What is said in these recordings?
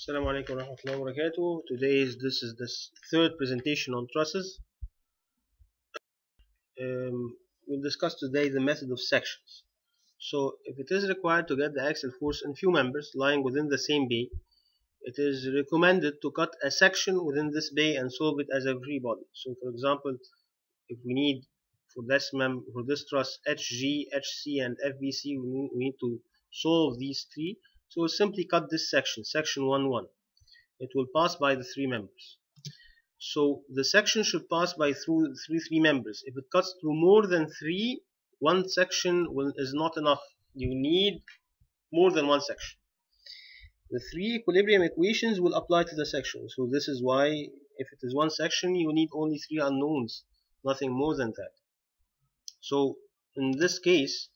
Assalamu alaikum warahmatullahi wabarakatuh. This is the third presentation on trusses. We'll discuss today the method of sections. So if it is required to get the axial force in few members lying within the same bay, it is recommended to cut a section within this bay and solve it as a free body. So for example, if we need for this truss HG, HC and FBC, we need to solve these three. So we'll simply cut this section 1, 1. It will pass by the three members. So the section should pass by through three members. If it cuts through more than three, one section is not enough. You need more than one section. The three equilibrium equations will apply to the section. So this is why if it is one section, you need only three unknowns, nothing more than that. So in this case,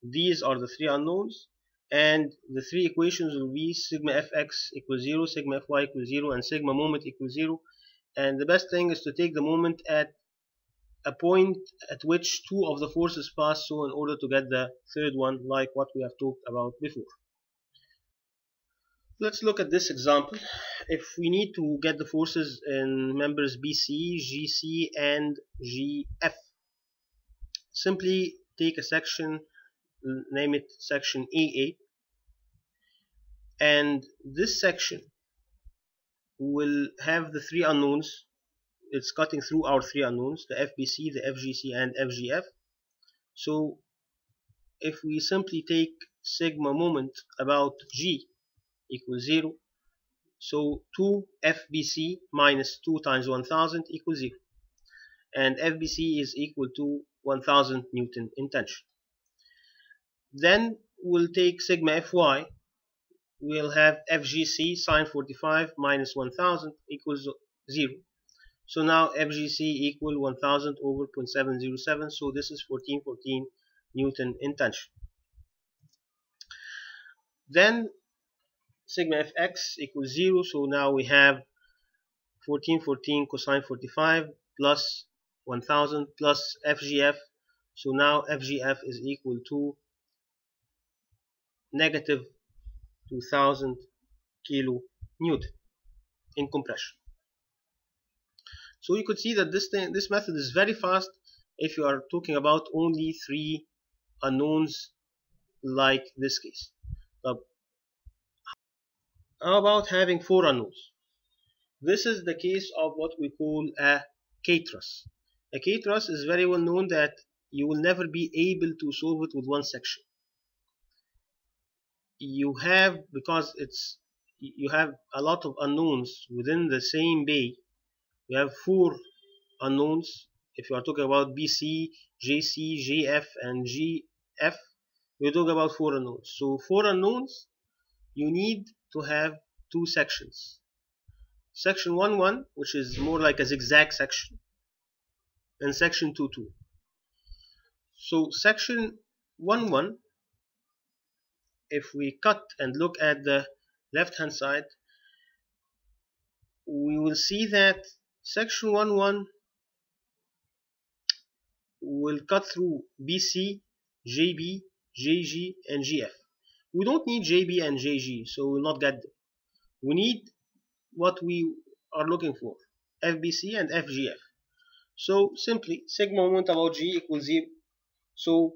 these are the three unknowns, and the three equations will be sigma fx equals 0, sigma fy equals 0, and sigma moment equals 0. And the best thing is to take the moment at a point at which two of the forces pass, so in order to get the third one, like what we have talked about before. Let's look at this example. If we need to get the forces in members BC, GC, and GF, simply take a section, name it section AA, and this section will have the three unknowns. It's cutting through our three unknowns, the FBC, the FGC, and FGF. So if we simply take sigma moment about G equals 0, so 2 FBC minus 2 times 1000 equals 0, and FBC is equal to 1000 Newton in tension. Then we'll take sigma Fy. We'll have FGC sine 45 minus 1000 equals 0. So now FGC equal 1000 over 0.707. So this is 1414 Newton in tension. Then sigma Fx equals 0. So now we have 1414 cosine 45 plus 1000 plus FGF. So now FGF is equal to negative 2000 kilo Newton in compression. So you could see that this method is very fast if you are talking about only three unknowns like this case. Now, how about having four unknowns? This is the case of what we call a K-truss. A K-truss is very well known that you will never be able to solve it with one section. You have, because you have a lot of unknowns within the same bay. You have four unknowns. If you are talking about BC, JC, JF, and GF, you talk about four unknowns. So four unknowns, you need to have two sections. Section 1, 1, which is more like a zigzag section, and section 2, 2. So section 1, 1, if we cut and look at the left hand side, we will see that section 1, 1 will cut through BC, JB, JG, and GF. We don't need JB and JG, so we will not get them. We need what we are looking for, FBC and FGF. So simply sigma moment about G equals 0. So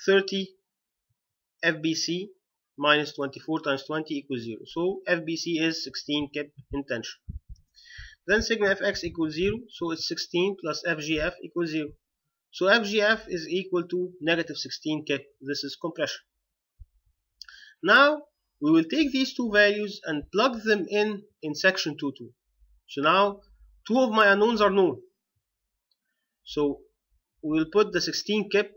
30 FBC minus 24 times 20 equals 0. So FBC is 16 kip in tension. Then sigma Fx equals 0. So it's 16 plus FGF equals 0. So FGF is equal to negative 16 kip. This is compression. Now we will take these two values and plug them in section 2, 2. So now two of my unknowns are known. So we will put the 16 kip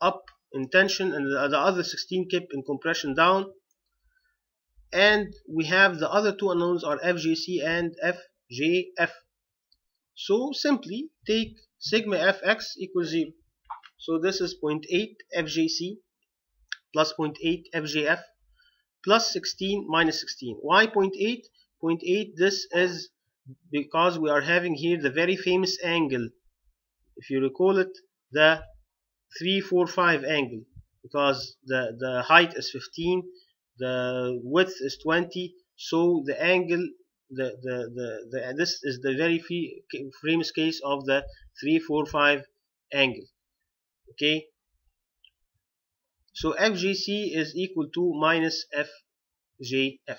up in tension and the other 16 kip in compression down. And we have the other two unknowns are FGC and FJF. So simply take sigma Fx equals 0. So this is 0.8 FJC plus 0.8 FJF plus 16 minus 16. Why 0.8? 0.8, this is because we are having here the very famous angle. If you recall it, the 345 angle, because the height is 15, the width is 20, So the angle, this is the very famous case of the 345 angle. Okay, so FGC is equal to minus FJF.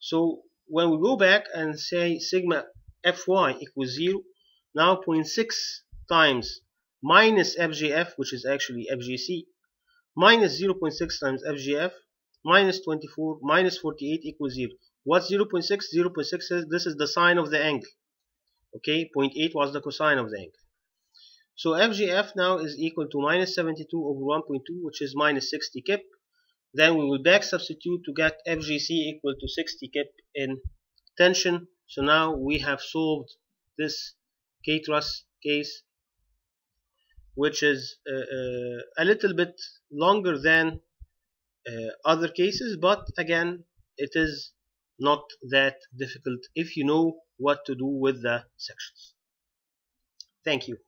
So when we go back and say sigma Fy equals 0, now 0.6 times minus FJF, which is actually FGC, minus 0.6 times FGF, minus 24 minus 48 equals 0. What's 0.6? 0.6 is, this is the sine of the angle. Okay, 0.8 was the cosine of the angle. So FGF now is equal to minus 72 over 1.2, which is minus 60 kip. Then we will back substitute to get FGC equal to 60 kip in tension. So now we have solved this K-truss case, which is a little bit longer than other cases, but again, it is not that difficult if you know what to do with the sections. Thank you.